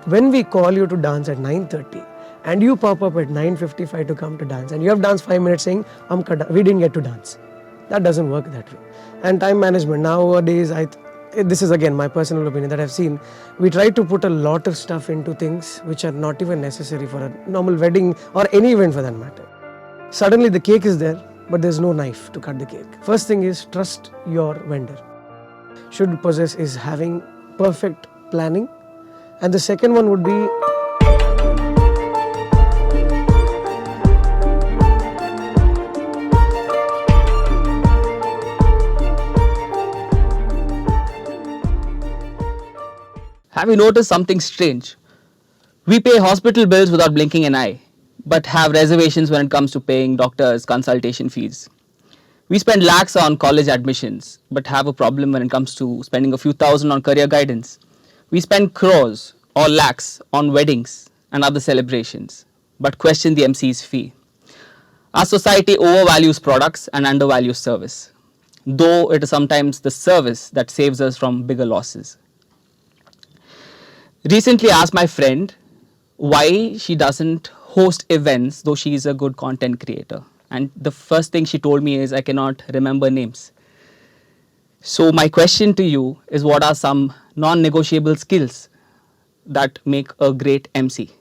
When we call you to dance at 9:30 and you pop up at 9:55 to come to dance and you have danced 5 minutes saying, we didn't get to dance. That doesn't work that way. And time management, nowadays, this is again my personal opinion that I've seen, we try to put a lot of stuff into things which are not even necessary for a normal wedding or any event for that matter. Suddenly the cake is there, but there's no knife to cut the cake. First thing is trust your vendor. Should possess is having perfect planning. And the second one would be Have you noticed something strange? We pay hospital bills without blinking an eye, but have reservations when it comes to paying doctors' consultation fees. We spend lakhs on college admissions, but have a problem when it comes to spending a few thousand on career guidance. We spend crores or lakhs on weddings and other celebrations, but question the Emcee's fee. Our society overvalues products and undervalues service, though it is sometimes the service that saves us from bigger losses. Recently asked my friend why she doesn't host events though she is a good content creator. And the first thing she told me is I cannot remember names. So my question to you is, what are some non-negotiable skills that make a great MC?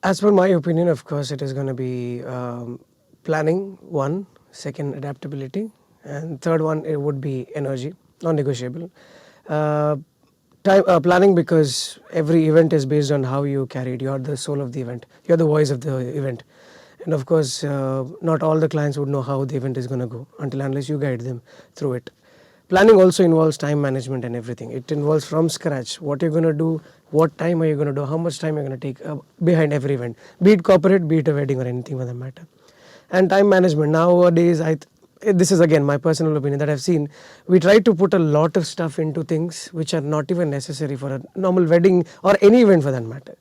As per my opinion, of course, it is going to be planning, one, second, adaptability, and third one, it would be energy, non-negotiable. Planning, because every event is based on how you carry it. You are the soul of the event. You are the voice of the event. And of course, not all the clients would know how the event is going to go unless you guide them through it. Planning also involves time management and everything. It involves from scratch what you're going to do, what time are you going to do, how much time you're going to take behind every event, be it corporate, be it a wedding or anything for that matter. And time management, nowadays, this is again my personal opinion that I've seen, we try to put a lot of stuff into things which are not even necessary for a normal wedding or any event for that matter.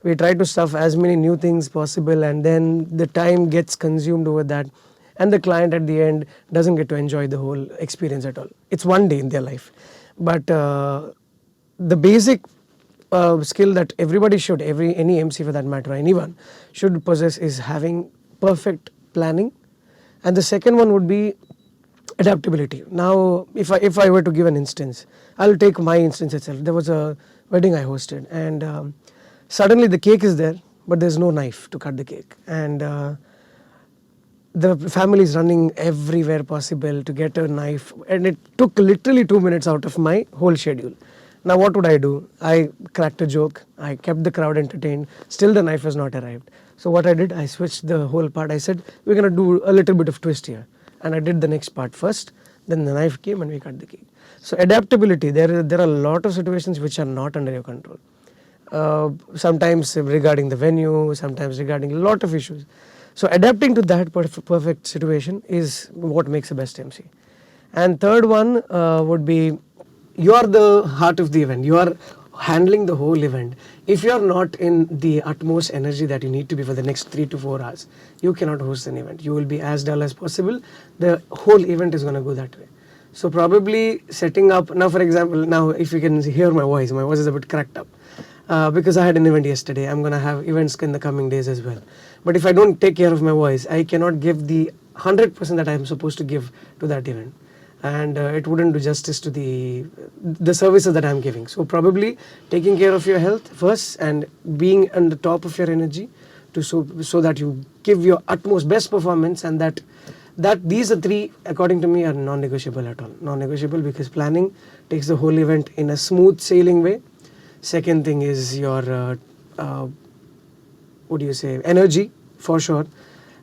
We try to stuff as many new things possible, and then the time gets consumed over that, and the client at the end doesn't get to enjoy the whole experience at all. It's one day in their life, but the basic skill that everybody should, any MC for that matter, or anyone should possess is having perfect planning. And the second one would be adaptability. Now, if I were to give an instance, I'll take my instance itself. There was a wedding I hosted, and suddenly the cake is there, but there's no knife to cut the cake. And the family is running everywhere possible to get a knife, and it took literally 2 minutes out of my whole schedule. Now what would I do? I cracked a joke, I kept the crowd entertained, still the knife has not arrived. So what I did, I switched the whole part. I said, we're going to do a little bit of twist here. And I did the next part first, then the knife came and we cut the cake. So adaptability, there are a lot of situations which are not under your control. Sometimes regarding the venue, sometimes regarding a lot of issues. So adapting to that perfect situation is what makes a best MC. And third one would be, you are the heart of the event. You are handling the whole event. If you are not in the utmost energy that you need to be for the next 3 to 4 hours, you cannot host an event. You will be as dull as possible. The whole event is going to go that way. So probably setting up, now for example, now if you can hear my voice is a bit cracked up. Because I had an event yesterday. I'm going to have events in the coming days as well. But if I don't take care of my voice, I cannot give the 100% that I'm supposed to give to that event. And it wouldn't do justice to the services that I'm giving. So probably taking care of your health first and being on the top of your energy so that you give your utmost best performance, and that these are three, according to me, are non-negotiable at all. Non-negotiable because planning takes the whole event in a smooth sailing way. Second thing is your energy for sure,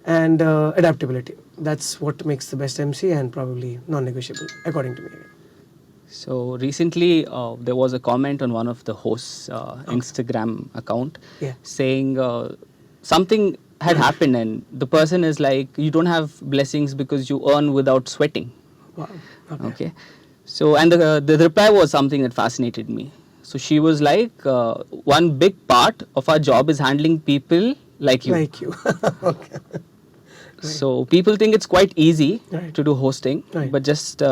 and adaptability. That's what makes the best MC, and probably non-negotiable according to me. So recently there was a comment on one of the hosts' Instagram account saying something had happened, and the person is like, you don't have blessings because you earn without sweating. Wow. Okay. So, and the reply was something that fascinated me. So she was like, one big part of our job is handling people like you. Like you. Okay. Right. So people think it's quite easy to do hosting, but just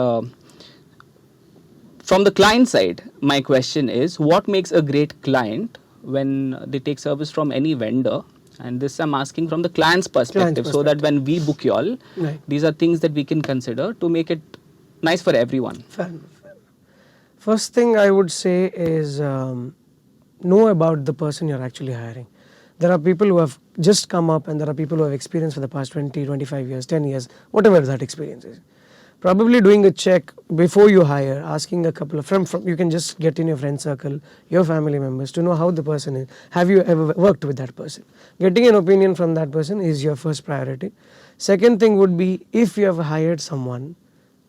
From the client side, my question is, what makes a great client when they take service from any vendor? And this I'm asking from the client's perspective, so that when we book you all, Right. these are things that we can consider to make it nice for everyone. Fair enough, fair enough. First thing I would say is know about the person you're actually hiring. There are people who have just come up and there are people who have experience for the past 20, 25 years, 10 years, whatever that experience is. Probably doing a check before you hire, asking a couple of from you can just get in your friend circle, your family members to know how the person is. Have you ever worked with that person? Getting an opinion from that person is your first priority. Second thing would be, if you have hired someone,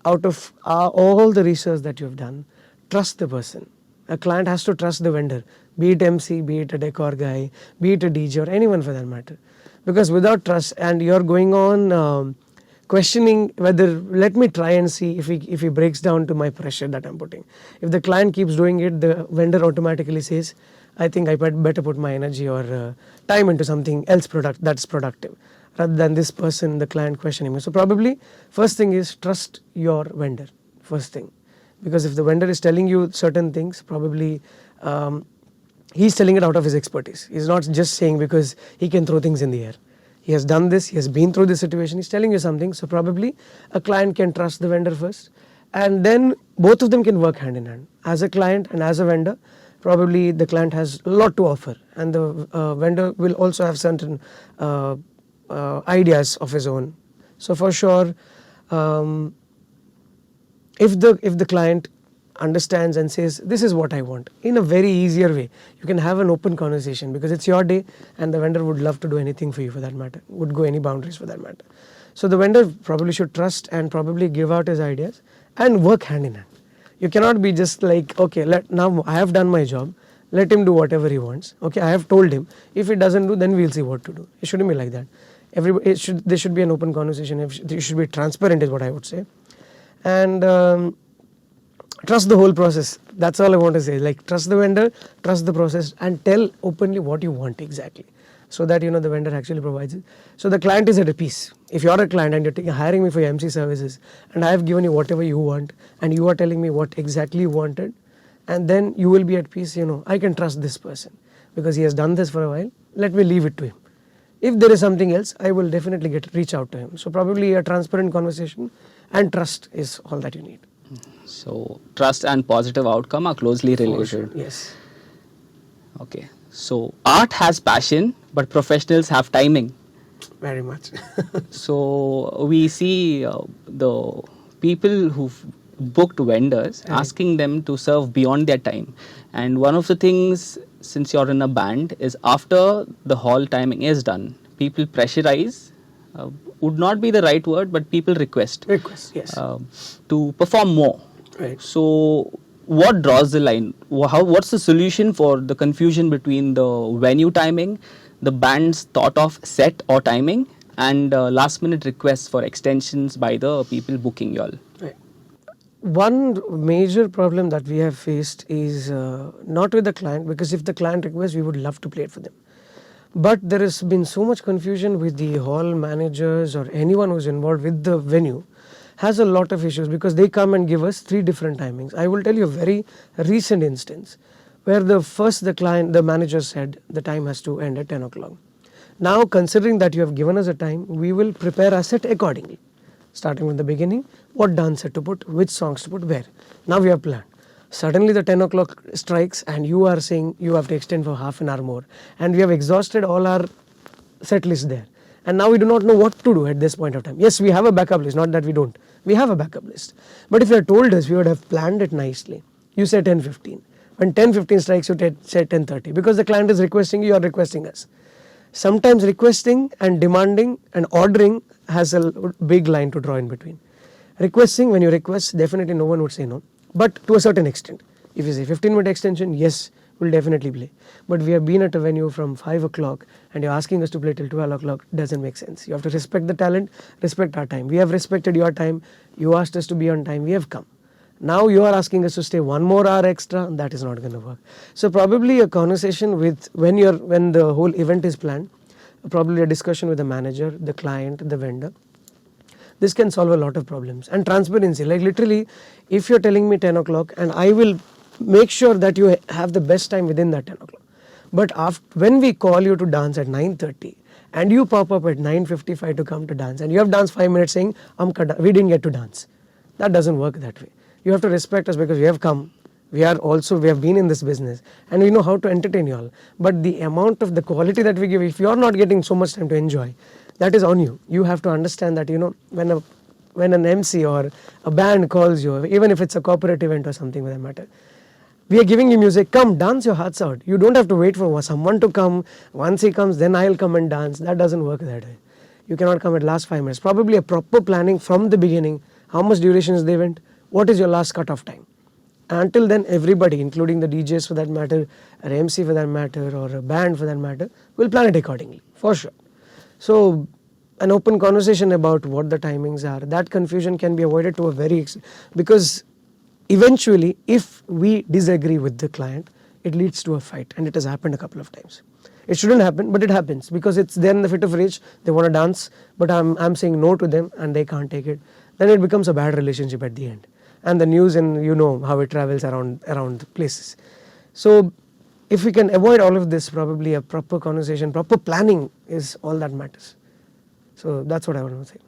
out of all the research that you have done, trust the person. A client has to trust the vendor, be it MC, be it a decor guy, be it a DJ or anyone for that matter. Because without trust, and you're going on questioning whether, let me try and see if he breaks down to my pressure that I'm putting. If the client keeps doing it, the vendor automatically says, I think I better put my energy or time into something else that's productive, rather than this person, the client, questioning me. So probably first thing is trust your vendor, first thing. Because if the vendor is telling you certain things, probably he's telling it out of his expertise. He's not just saying because he can throw things in the air. He has done this, he has been through this situation, he's telling you something. So probably a client can trust the vendor first, and then both of them can work hand in hand. As a client and as a vendor, probably the client has a lot to offer, and the vendor will also have certain ideas of his own. So for sure, if the client understands and says, this is what I want, in a very easier way, you can have an open conversation, because it's your day and the vendor would love to do anything for you for that matter, would go any boundaries for that matter. So the vendor probably should trust and probably give out his ideas and work hand in hand. You cannot be just like, okay, now I have done my job, let him do whatever he wants. Okay, I have told him, if he doesn't do, then we'll see what to do. It shouldn't be like that. There should be an open conversation. You should be transparent is what I would say. And trust the whole process. That's all I want to say. Like, trust the vendor, trust the process, and tell openly what you want exactly, so that the vendor actually provides it. So the client is at a peace. If you're a client and you're hiring me for your MC services, and I have given you whatever you want, and you are telling me what exactly you wanted, and then you will be at peace. I can trust this person because he has done this for a while. Let me leave it to him. If there is something else, I will definitely reach out to him. So probably a transparent conversation and trust is all that you need. So trust and positive outcome are closely related. Sure. Yes. Okay. So art has passion, but professionals have timing. Very much. So we see the people who've booked vendors asking them to serve beyond their time. And one of the things, since you're in a band, is after the hall timing is done, people pressurize, would not be the right word, but people request. Yes. To perform more. Right. So what draws the line? What's the solution for the confusion between the venue timing, the band's thought of set or timing, and last minute requests for extensions by the people booking y'all? Right. One major problem that we have faced is not with the client, because if the client requests, we would love to play it for them. But there has been so much confusion with the hall managers or anyone who's involved with the venue, has a lot of issues, because they come and give us 3 different timings. I will tell you a very recent instance where the manager said the time has to end at 10 o'clock. Now, considering that you have given us a time, we will prepare our set accordingly. Starting from the beginning, what dance set to put, which songs to put, where. Now we have planned. Suddenly the 10 o'clock strikes and you are saying you have to extend for half an hour more. And we have exhausted all our set list there. And now we do not know what to do at this point of time. Yes, we have a backup list, not that we don't. We have a backup list. But if you had told us, we would have planned it nicely. You said 10:15. When 10:15 strikes, you said 10:30. Because the client is requesting you are requesting us. Sometimes requesting and demanding and ordering has a big line to draw in between. Requesting, when you request, definitely no one would say no. But to a certain extent. If you say 15-minute extension, yes, we'll definitely play. But we have been at a venue from 5 o'clock and you're asking us to play till 12 o'clock, doesn't make sense. You have to respect the talent, respect our time. We have respected your time. You asked us to be on time, we have come. Now you are asking us to stay 1 more hour extra, that is not going to work. So probably a conversation with, when the whole event is planned, probably a discussion with the manager, the client, the vendor. this can solve a lot of problems. And transparency, like literally, if you're telling me 10 o'clock, and I will make sure that you have the best time within that 10 o'clock. But when we call you to dance at 9:30 and you pop up at 9:55 to come to dance and you have danced 5 minutes saying, we didn't get to dance. That doesn't work that way. You have to respect us because we have come. We have been in this business and we know how to entertain you all. But the amount of the quality that we give, if you are not getting so much time to enjoy, that is on you. You have to understand that, when an MC or a band calls you, even if it's a corporate event or something for that matter, we are giving you music, come dance your hearts out. You don't have to wait for someone to come. Once he comes, then I'll come and dance. That doesn't work that way. You cannot come at last 5 minutes. Probably a proper planning from the beginning. How much duration is the event? What is your last cut-off time? Until then, everybody, including the DJs for that matter, an MC for that matter, or a band for that matter, will plan it accordingly, for sure. So, an open conversation about what the timings are, that confusion can be avoided to a very because eventually, if we disagree with the client, it leads to a fight, and it has happened a couple of times. It shouldn't happen, but it happens because it's then the fit of rage. They want to dance, but I'm saying no to them, and they can't take it. Then it becomes a bad relationship at the end. And the news, and you know how it travels around places. So if we can avoid all of this, probably a proper conversation, proper planning is all that matters. So that's what I want to say.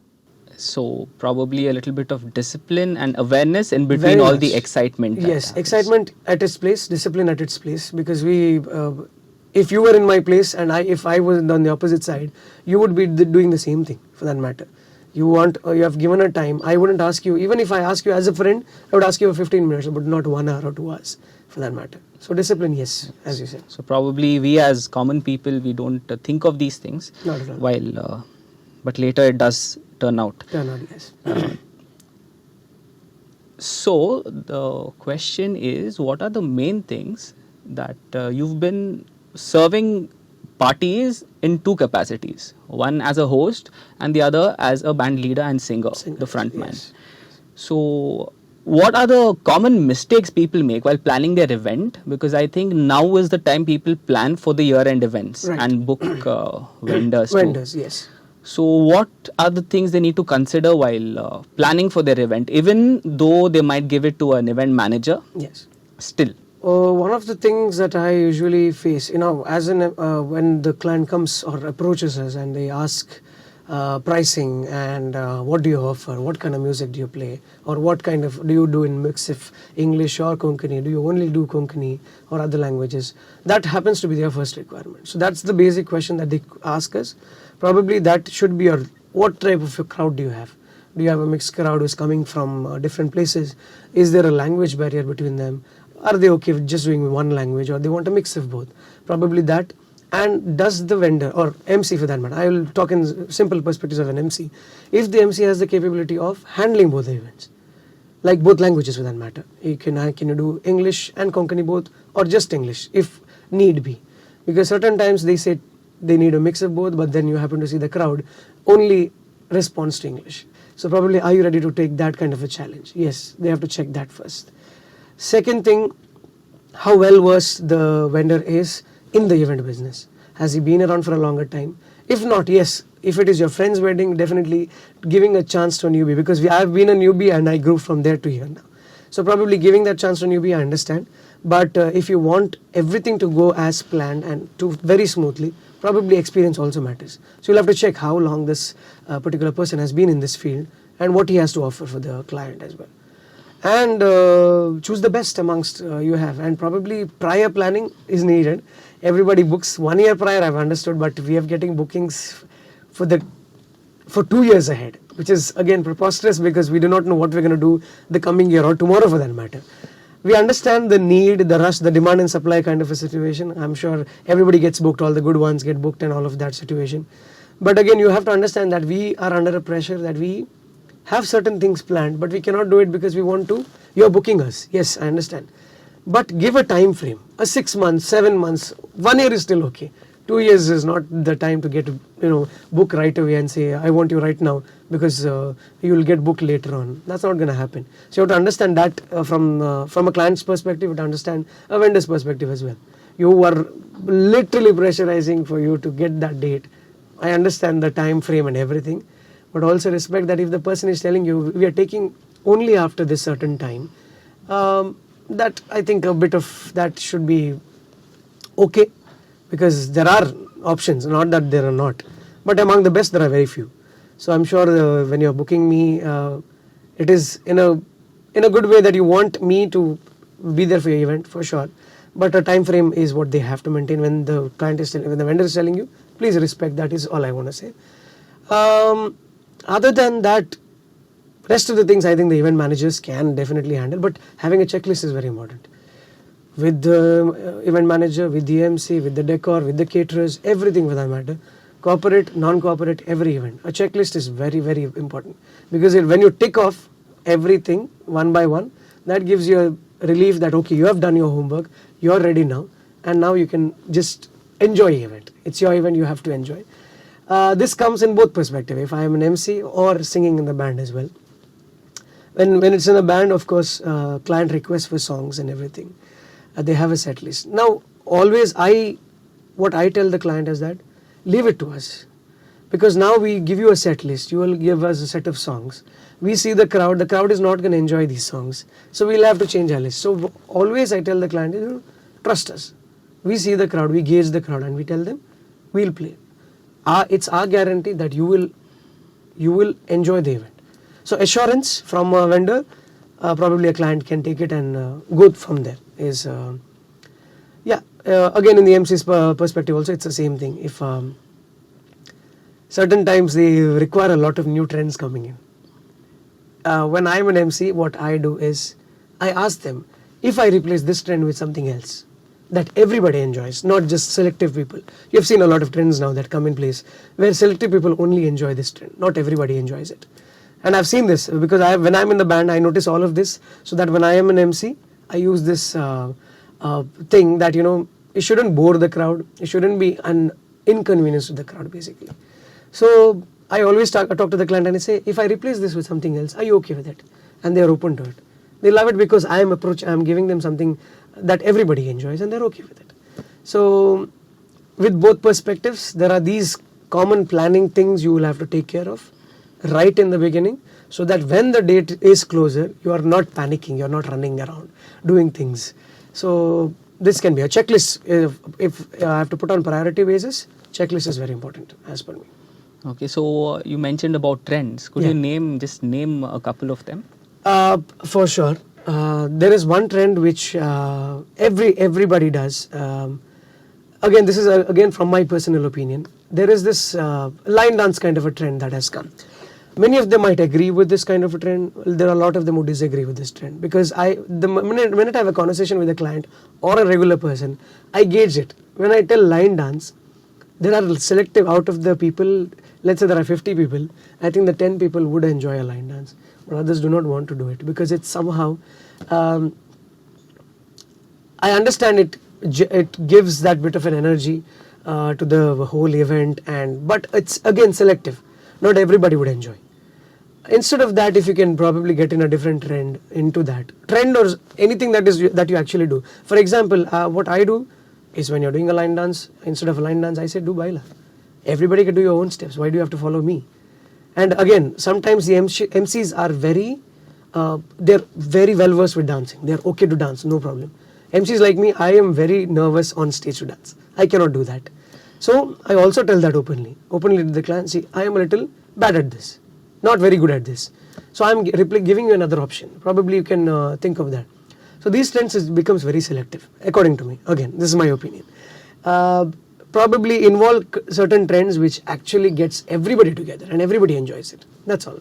So probably a little bit of discipline and awareness in between all the excitement. Yes, excitement at its place, discipline at its place. Because if you were in my place and if I was on the opposite side, you would be doing the same thing for that matter. You have given a time. I wouldn't ask you, even if I ask you as a friend, I would ask you for 15 minutes, but not 1 hour or 2 hours for that matter. So discipline, yes, as you said. So probably we as common people, we don't think of these things. Not at all. But later it does turn out. Yes. So the question is, what are the main things that you've been serving parties in two capacities, one as a host and the other as a band leader and singer, the frontman. Yes. So what are the common mistakes people make while planning their event? Because I think now is the time people plan for the year-end events and book vendors too. Vendors, yes. So what are the things they need to consider while planning for their event, even though they might give it to an event manager? Yes. Still. One of the things that I usually face, when the client comes or approaches us and they ask pricing and what do you offer, what kind of music do you play, or what kind of do you do in mix of English or Konkani, do you only do Konkani or other languages, that happens to be their first requirement. So that's the basic question that they ask us. Probably that should be what type of a crowd do you have? Do you have a mixed crowd who's coming from different places? Is there a language barrier between them? Are they okay with just doing one language, or they want a mix of both? Probably that. And does the vendor or MC for that matter, I will talk in simple perspectives of an MC. If the MC has the capability of handling both the events, like both languages for that matter, can you do English and Konkani both, or just English if need be? Because certain times they say they need a mix of both, but then you happen to see the crowd only responds to English. So probably, are you ready to take that kind of a challenge? Yes, they have to check that first. Second thing, how well versed the vendor is in the event business. Has he been around for a longer time? If not, yes, if it is your friend's wedding, definitely giving a chance to a newbie, because I've been a newbie and I grew from there to here now. So probably giving that chance to a newbie, I understand. But if you want everything to go as planned and to very smoothly, probably experience also matters. So you'll have to check how long this particular person has been in this field and what he has to offer for the client as well. And choose the best amongst you have, and probably prior planning is needed. Everybody books 1 year prior, I've understood, but we are getting bookings for 2 years ahead, which is again preposterous, because we do not know what we're going to do the coming year or tomorrow for that matter. We understand the need, the rush, the demand and supply kind of a situation. I'm sure everybody gets booked, all the good ones get booked and all of that situation. But again, you have to understand that we are under a pressure that we have certain things planned, but we cannot do it because we want to. You're booking us. Yes, I understand. But give a time frame. A 6 months, 7 months, 1 year is still okay. 2 years is not the time to get book right away and say, I want you right now, because you will get booked later on. That's not going to happen. So you have to understand that from a client's perspective, you have to understand a vendor's perspective as well. You are literally pressurizing for you to get that date. I understand the time frame and everything, but also respect that if the person is telling you we are taking only after this certain time, that I think a bit of that should be okay, because there are options, not that there are not, but among the best there are very few. So I'm sure when you're booking me, it is in a good way that you want me to be there for your event for sure, but a time frame is what they have to maintain. When the client is when the vendor is telling you, please respect. That is all I want to say. Other than that, rest of the things I think the event managers can definitely handle, but having a checklist is very important. With the event manager, with the MC, with the decor, with the caterers, everything for that matter, corporate, non-corporate, every event, a checklist is very, very important, because when you tick off everything one by one, that gives you a relief that okay, you have done your homework, you're ready now, and now you can just enjoy the event. It's your event, you have to enjoy. This comes in both perspectives, if I am an MC or singing in the band as well. When it's in a band, of course, client requests for songs and everything. They have a set list. Now, always what I tell the client is that leave it to us, because now we give you a set list. You will give us a set of songs. We see the crowd is not going to enjoy these songs, so we'll have to change our list. So always I tell the client, trust us. We see the crowd, we gauge the crowd, and we tell them we'll play. It's our guarantee that you will enjoy the event. So assurance from a vendor, probably a client can take it and go from there. Again in the MC's perspective also, it's the same thing. If certain times they require a lot of new trends coming in. When I'm an MC, what I do is I ask them, if I replace this trend with something else that everybody enjoys, not just selective people. You've seen a lot of trends now that come in place where selective people only enjoy this trend, not everybody enjoys it. And I've seen this because when I'm in the band, I notice all of this, so that when I am an MC, I use this thing that, it shouldn't bore the crowd, it shouldn't be an inconvenience to the crowd basically. So I always talk to the client and I say, if I replace this with something else, are you okay with it? And they are open to it. They love it because I'm giving them something that everybody enjoys and they're okay with it. So with both perspectives, there are these common planning things you will have to take care of right in the beginning, so that when the date is closer, you are not panicking, you're not running around doing things. So this can be a checklist. If I have to put on priority basis, checklist is very important as per me. Okay, so you mentioned about trends. Could you name a couple of them? For sure. There is one trend which everybody does. Again, this is again from my personal opinion. There is this line dance kind of a trend that has come. Many of them might agree with this kind of a trend. There are a lot of them who disagree with this trend, because the minute I have a conversation with a client or a regular person, I gauge it. When I tell line dance, there are selective out of the people. Let's say there are 50 people. I think the 10 people would enjoy a line dance, but others do not want to do it because it's somehow. I understand it. It gives that bit of an energy to the whole event, but it's again selective. Not everybody would enjoy. Instead of that, if you can probably get in a different trend into that trend or anything that you actually do. For example, what I do is when you're doing a line dance, instead of a line dance, I say do baila. Everybody can do your own steps. Why do you have to follow me? And again, sometimes the MCs are they're very well versed with dancing. They're okay to dance, no problem. MCs like me, I am very nervous on stage to dance. I cannot do that. So I also tell that openly to the client. See, I am a little bad at this, not very good at this. So I'm giving you another option. Probably you can think of that. So these trends becomes very selective, according to me. Again, this is my opinion. Probably involve certain trends which actually gets everybody together and everybody enjoys it. That's all.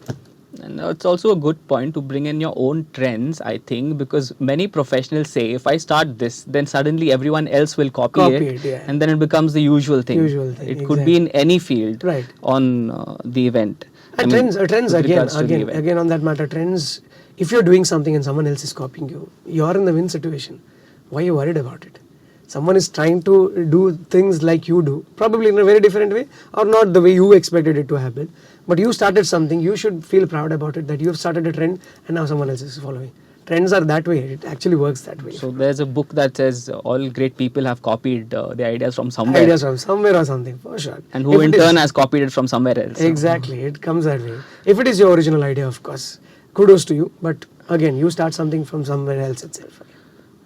And it's also a good point to bring in your own trends, I think, because many professionals say, if I start this, then suddenly everyone else will copy it, yeah. And then it becomes the usual thing. It could be in any field on the event. And trends again on that matter, trends, if you're doing something and someone else is copying you, you're in the win situation. Why are you worried about it? Someone is trying to do things like you do, probably in a very different way or not the way you expected it to happen. But you started something, you should feel proud about it, that you have started a trend and now someone else is following. trends are that way. It actually works that way. So there's a book that says all great people have copied the ideas from somewhere. Ideas from somewhere or something, for sure. And who If in it turn is- has copied it from somewhere else. Exactly, it comes that way. If it is your original idea, of course, kudos to you. But again, you start something from somewhere else itself.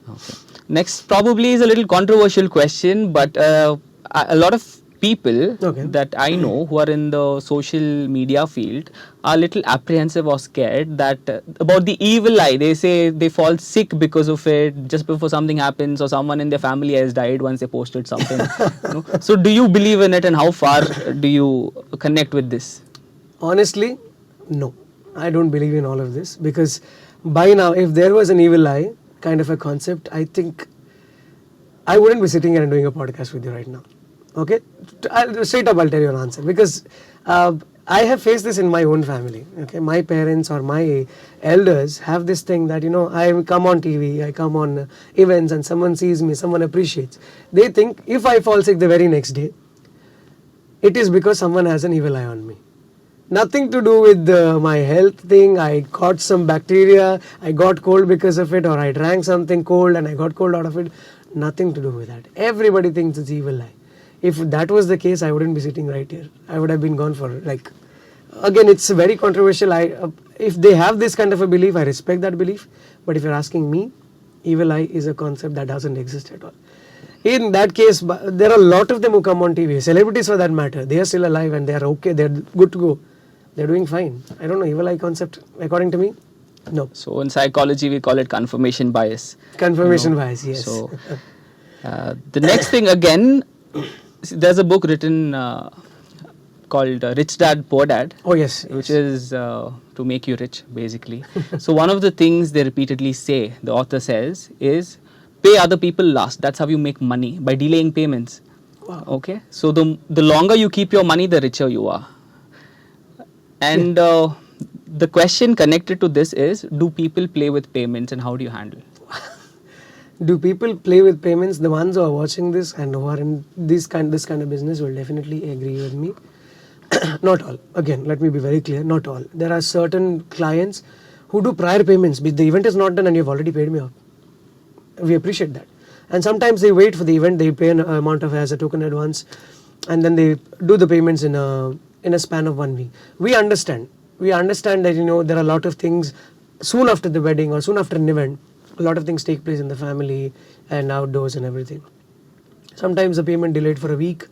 Okay. Next, probably is a little controversial question, but a lot of people Okay. that I know who are in the social media field are a little apprehensive or scared that about the evil eye. They say they fall sick because of it just before something happens, or someone in their family has died once they posted something. So, do you believe in it, and how far do you connect with this? Honestly, no. I don't believe in all of this because by now, if there was an evil eye kind of a concept, I think I wouldn't be sitting here and doing a podcast with you right now. Okay? Straight up, I'll tell you an answer because I have faced this in my own family. Okay? My parents or my elders have this thing that, I come on TV, I come on events and someone sees me, someone appreciates. They think if I fall sick the very next day, it is because someone has an evil eye on me. Nothing to do with my health thing. I caught some bacteria, I got cold because of it, or I drank something cold and I got cold out of it. Nothing to do with that. Everybody thinks it's evil eye. If that was the case, I wouldn't be sitting right here. I would have been gone for again, it's very controversial. If they have this kind of a belief, I respect that belief. But if you're asking me, evil eye is a concept that doesn't exist at all. In that case, there are a lot of them who come on TV, celebrities for that matter. They are still alive and they are okay. They're good to go. They're doing fine. I don't know, evil eye concept, according to me, no. So in psychology, we call it confirmation bias. Confirmation bias, yes. So the next thing again, there's a book written called Rich Dad Poor Dad. Oh yes, Which is to make you rich, basically. So one of the things they repeatedly say, the author says, is pay other people last. That's how you make money, by delaying payments. Wow. Okay. So the longer you keep your money, the richer you are. And the question connected to this is, do people play with payments and how do you handle it? Do people play with payments? The ones who are watching this and who are in this kind of business will definitely agree with me. Not all. Again, let me be very clear. Not all. There are certain clients who do prior payments. The event is not done and you've already paid me off. We appreciate that. And sometimes they wait for the event. They pay an amount of as a token advance, and then they do the payments in a span of 1 week. We understand. We understand that there are a lot of things soon after the wedding or soon after an event. A lot of things take place in the family and outdoors and everything. Sometimes the payment delayed for a week,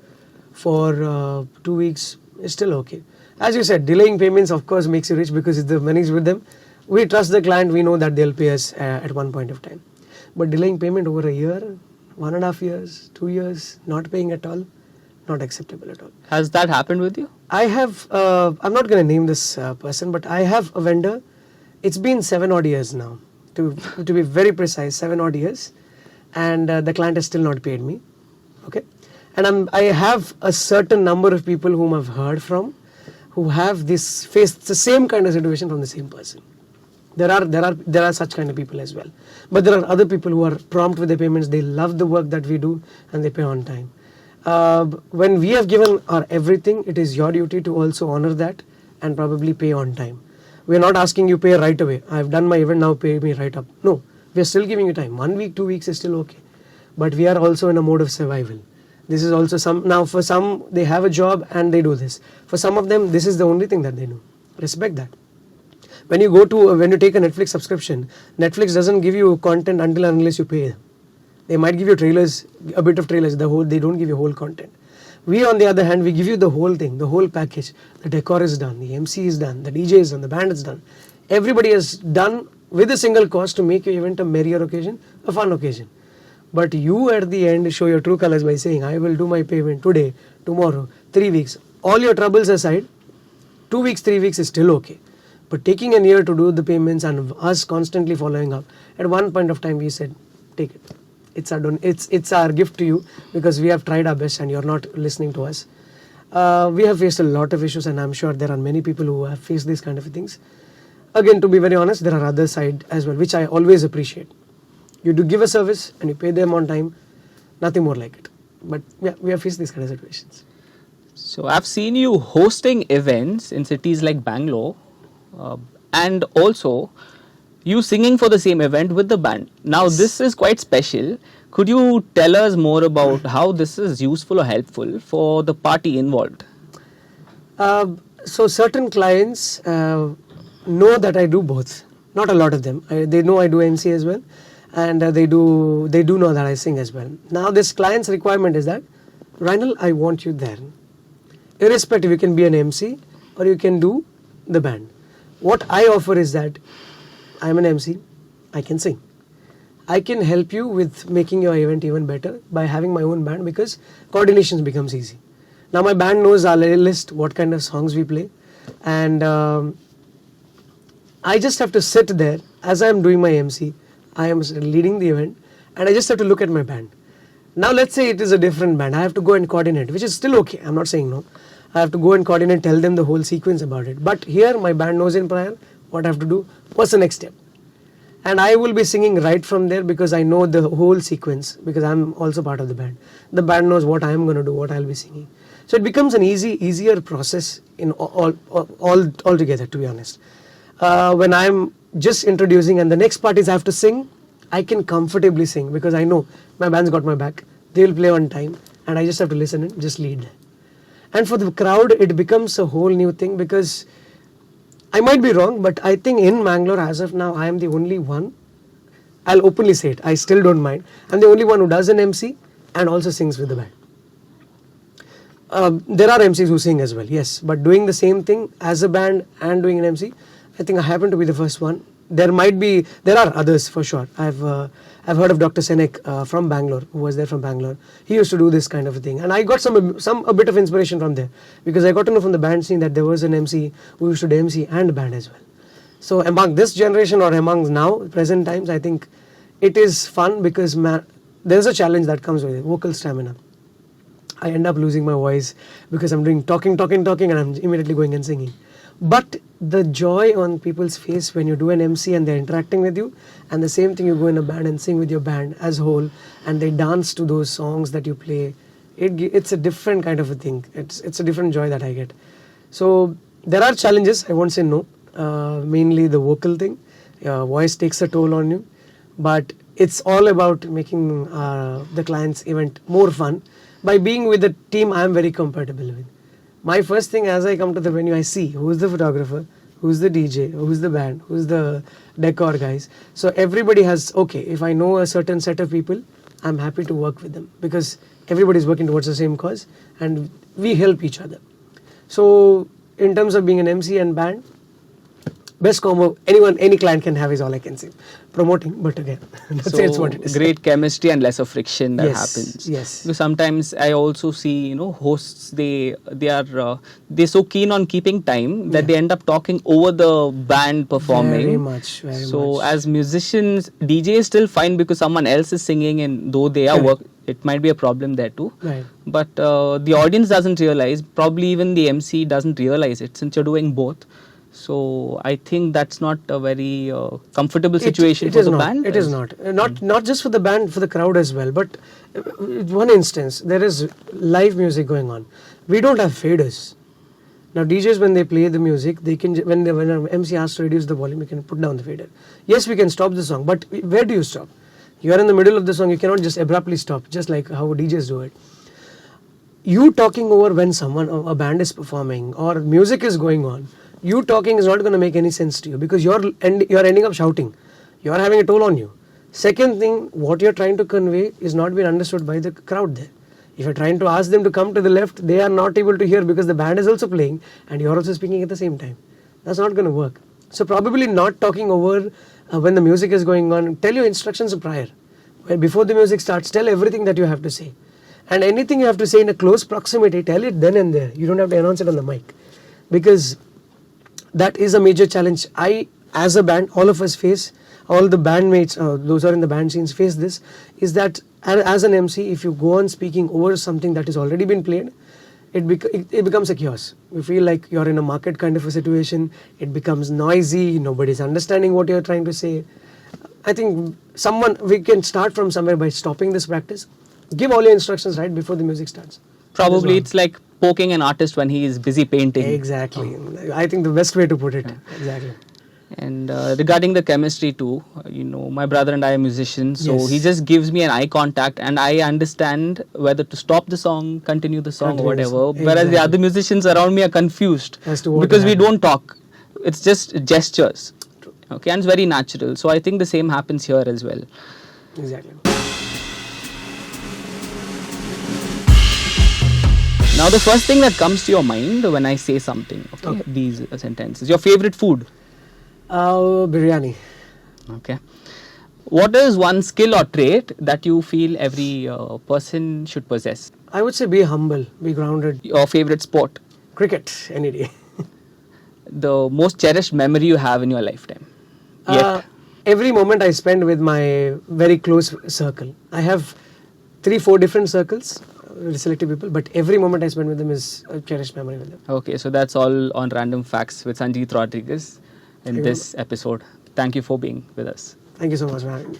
for 2 weeks is still okay. As you said, delaying payments of course makes you rich because if the money is with them, we trust the client, we know that they'll pay us at one point of time. But delaying payment over a year, 1.5 years, 2 years, not paying at all, not acceptable at all. Has that happened with you? I have, I'm not going to name this person, but I have a vendor. It's been 7 odd years now. To be very precise, 7 odd years, and the client has still not paid me. Okay, and I have a certain number of people whom I've heard from, who have faced the same kind of situation from the same person. There are such kind of people as well, but there are other people who are prompt with their payments. They love the work that we do and they pay on time. When we have given our everything, it is your duty to also honor that and probably pay on time. We are not asking you pay right away. I have done my event, now pay me right up. No, we are still giving you time. 1 week, 2 weeks is still okay. But we are also in a mode of survival. This is also now for some, they have a job and they do this. For some of them, this is the only thing that they know. Respect that. When you take a Netflix subscription, Netflix doesn't give you content until and unless you pay. They might give you trailers, a bit of trailers, they don't give you whole content. We, on the other hand, we give you the whole thing, the whole package. The decor is done, the MC is done, the DJ is done, the band is done. Everybody has done with a single cost to make your event a merrier occasion, a fun occasion. But you at the end show your true colors by saying, I will do my payment today, tomorrow, 3 weeks. All your troubles aside, 2 weeks, 3 weeks is still okay. But taking a year to do the payments and us constantly following up, at one point of time we said, take it. It's our gift to you because we have tried our best and you're not listening to us. We have faced a lot of issues and I'm sure there are many people who have faced these kind of things. Again, to be very honest, there are other side as well, which I always appreciate. You do give a service and you pay them on time, nothing more like it. But yeah, we have faced these kind of situations. So I've seen you hosting events in cities like Bangalore, and also You singing for the same event with the band. Now this is quite special. Could you tell us more about how this is useful or helpful for the party involved? So certain clients know that I do both. Not a lot of them. They know I do MC as well, and they do know that I sing as well. Now this client's requirement is that, Rynel, I want you there. Irrespective, you can be an MC or you can do the band. What I offer is that I'm an MC, I can sing. I can help you with making your event even better by having my own band, because coordination becomes easy. Now my band knows our list, what kind of songs we play, and I just have to sit there as I am doing my MC. I am leading the event, and I just have to look at my band. Now let's say it is a different band. I have to go and coordinate, which is still okay. I'm not saying no. I have to go and coordinate, tell them the whole sequence about it. But here my band knows in prior what I have to do, what's the next step. And I will be singing right from there because I know the whole sequence, because I'm also part of the band. The band knows what I'm going to do, what I'll be singing. So it becomes an easier process in all together, to be honest. When I'm just introducing and the next parties have to sing, I can comfortably sing because I know my band's got my back. They'll play on time and I just have to listen and just lead. And for the crowd, it becomes a whole new thing, because I might be wrong, but I think in Mangalore as of now, I am the only one. I'll openly say it. I still don't mind. I'm the only one who does an MC and also sings with the band. There are MCs who sing as well, yes, but doing the same thing as a band and doing an MC, I think I happen to be the first one. There are others for sure. I've heard of Dr. Senek from Bangalore, who was there from Bangalore. He used to do this kind of a thing, and I got a bit of inspiration from there, because I got to know from the band scene that there was an MC who used to do MC and band as well. So among this generation or among now present times, I think it is fun because there's a challenge that comes with it, vocal stamina. I end up losing my voice because I'm doing talking, and I'm immediately going and singing. But the joy on people's face when you do an MC and they're interacting with you, and the same thing you go in a band and sing with your band as a whole, and they dance to those songs that you play, it's a different kind of a thing. It's a different joy that I get. So there are challenges, I won't say no. Mainly the vocal thing. Voice takes a toll on you, but it's all about making the client's event more fun by being with a team I'm very compatible with. My first thing as I come to the venue, I see who's the photographer, who's the DJ, who's the band, who's the decor guys. So everybody has, okay, if I know a certain set of people, I'm happy to work with them because everybody's working towards the same cause and we help each other. So in terms of being an MC and band, best combo any client can have is all I can say. Promoting, but again, that's so it's what it is. Great chemistry and less of friction that happens. Yes. Because sometimes I also see, hosts they're so keen on keeping time that they end up talking over the band performing. Very much. So as musicians, DJ is still fine because someone else is singing, and though they are work, it might be a problem there too. Right. But the audience doesn't realize. Probably even the MC doesn't realize it since you're doing both. So I think that's not a very comfortable situation for the band. It is not. Not just for the band, for the crowd as well. But one instance, there is live music going on. We don't have faders. Now DJs, when they play the music, they can when an MC asks to reduce the volume, you can put down the fader. Yes, we can stop the song, but where do you stop? You are in the middle of the song. You cannot just abruptly stop, just like how DJs do it. You talking over when a band is performing or music is going on. You talking is not going to make any sense to you because you're ending up shouting. You're having a toll on you. Second thing, what you're trying to convey is not being understood by the crowd there. If you're trying to ask them to come to the left, they are not able to hear because the band is also playing and you're also speaking at the same time. That's not going to work. So probably not talking over when the music is going on. Tell your instructions prior. Before the music starts, tell everything that you have to say. And anything you have to say in a close proximity, tell it then and there. You don't have to announce it on the mic. Because that is a major challenge. As a band, all of us face, all the bandmates, those who are in the band scenes face this, is that as an MC, if you go on speaking over something that has already been played, it becomes a chaos. You feel like you're in a market kind of a situation. It becomes noisy. Nobody's understanding what you're trying to say. I think we can start from somewhere by stopping this practice. Give all your instructions right before the music starts. Probably it's like poking an artist when he is busy painting. Exactly. I think the best way to put it. Exactly. And regarding the chemistry too, my brother and I are musicians, so Yes. he just gives me an eye contact and I understand whether to stop the song, continue the song, or Continue the whatever. song. Whereas the Exactly. other musicians around me are confused As to what because we happened. don't talk. It's just gestures. Okay, and it's very natural. So I think the same happens here as well. Exactly. Now, the first thing that comes to your mind when I say something, okay. These sentences, your favorite food. Biryani. Okay. What is one skill or trait that you feel every person should possess? I would say be humble, be grounded. Your favorite sport? Cricket, any day. The most cherished memory you have in your lifetime? Yet. Every moment I spend with my very close circle. I have 3-4 different circles, selected people, but every moment I spend with them is a cherished memory with them. Okay, so that's all on Random Faxx with Sanjeeth Rodrigues in this episode. Thank you for being with us. Thank you so much for having me.